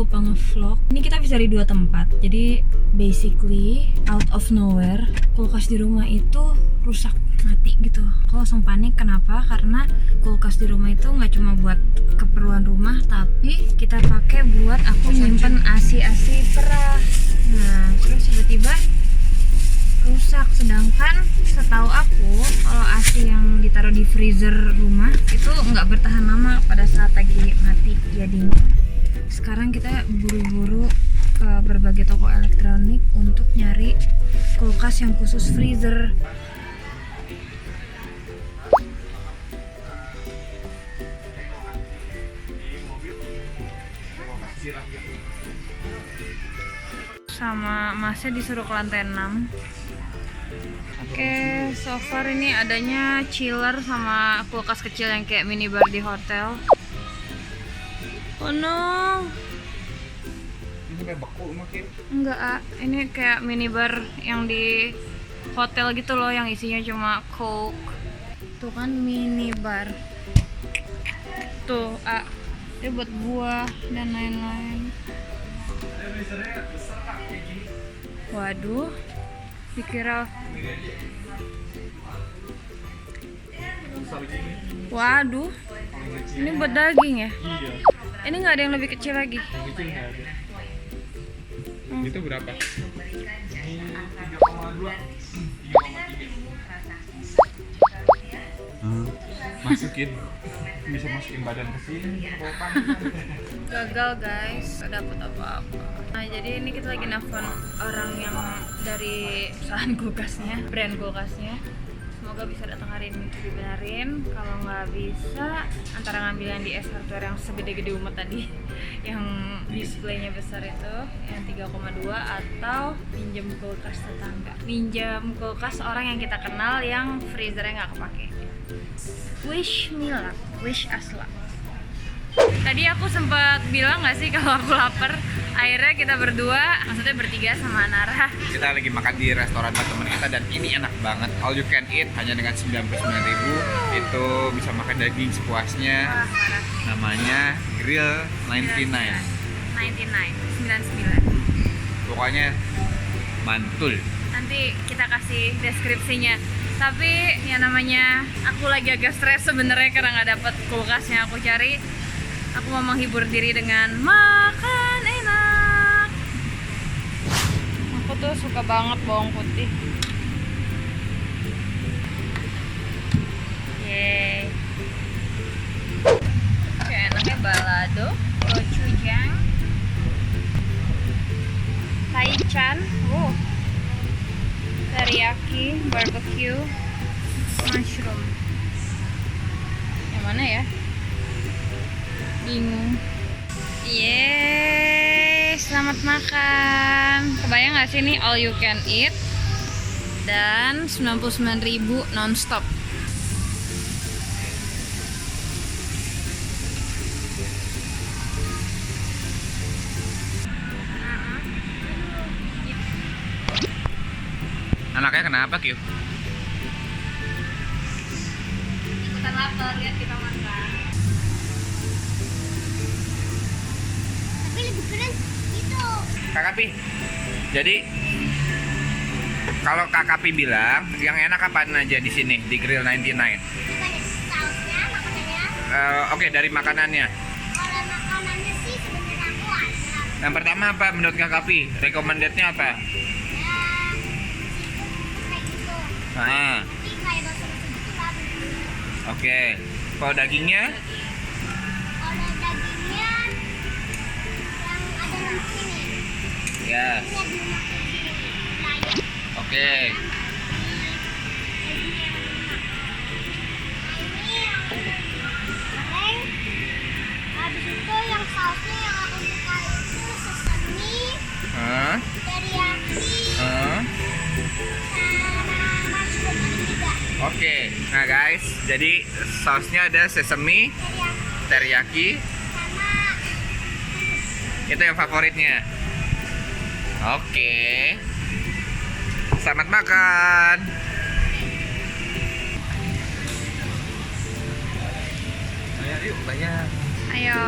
lupa ngevlog. Ini kita bisa dari dua tempat. Jadi basically out of nowhere kulkas di rumah itu rusak, mati gitu. Aku langsung panik. Kenapa? Karena kulkas di rumah itu nggak cuma buat keperluan rumah, tapi kita pakai buat aku nyimpen asi-asi perah. Nah, terus tiba-tiba rusak. Sedangkan setahu aku kalau asi yang ditaruh di freezer rumah itu nggak bertahan lama pada saat lagi mati. Jadinya sekarang kita buru-buru ke berbagai toko elektronik untuk nyari kulkas yang khusus freezer. Sama masnya disuruh ke lantai 6. Oke, so far ini adanya chiller sama kulkas kecil yang kayak minibar di hotel. Oh no. Ini sampai beku makin. Enggak, ini kayak minibar yang di hotel gitu loh, yang isinya cuma Coke. Tuh kan minibar. Tuh, dia buat buah dan lain-lain. Waduh, dikira. Waduh, ini buat daging ya? Iya. Ini nggak ada yang lebih kecil lagi. Kecil nggak ada. Itu berapa? Ini 3,2. Masukin. Bisa masukin badan ke sini. Gagal guys, gak dapet apa-apa. Nah jadi ini kita lagi nelfon orang yang dari perusahaan kulkasnya, brand kulkasnya. Semoga bisa datang hari ini untuk dibenerin. Kalau nggak bisa, antara ngambil yang di S Hardware yang segede-gede umat tadi, yang displaynya besar itu, yang 3,2, atau pinjam kulkas tetangga. Pinjam kulkas orang yang kita kenal yang freezernya nggak kepake. Wish me luck, wish us luck. Tadi aku sempat bilang nggak sih kalau aku lapar. Akhirnya kita berdua, maksudnya bertiga sama Nara, kita lagi makan di restoran teman kita dan ini enak banget. All you can eat hanya dengan 99.000 itu bisa makan daging sepuasnya. wah parah. Namanya Grill 99. 99. Pokoknya mantul. Nanti kita kasih deskripsinya. Tapi ya namanya aku lagi agak stres sebenarnya karena nggak dapet kulkas yang aku cari. Aku mau menghibur diri dengan makan enak. Aku tuh suka banget bawang putih. Yeay. Oke, enaknya balado, gochujang, taichan, teriyaki, barbecue, mushroom. Yang mana ya? Bingung. Yeay, selamat makan. Kebayang gak sih ini all you can eat dan 99.000 nonstop. Anaknya kenapa, Kyu? Ikutan lapar, lihat kita makan. Tapi lebih keren itu. Kak Kapi. Jadi kalau Kak Kapi bilang yang enak apaan aja di sini di Grill 99? Sausnya, makanannya. Oke, dari makanannya. Kalau makanannya sih sebenarnya aku ada. Yang pertama apa menurut Kak Kapi? Recommended-nya apa? Ya, kayak gitu. Nah, Tapi kayak bakso-bakso gitu lah bener-bener. oke. Kalau dagingnya? Kalau dagingnya yang ada lemak ini. Ya. Ini ada lemak di sini. Layak. Oke. Dagingnya yang lemak. Nah, ini yang goreng. Habis itu yang sausnya yang aku suka itu sesame, Hah? teriyaki, Hah? sama mushroom ada tiga. Oke. Nah, guys, jadi sausnya ada sesame, Teriyaki teriyaki, sama itu yang favoritnya. Oke. Selamat makan. Ayo yuk, banyak. Ayo.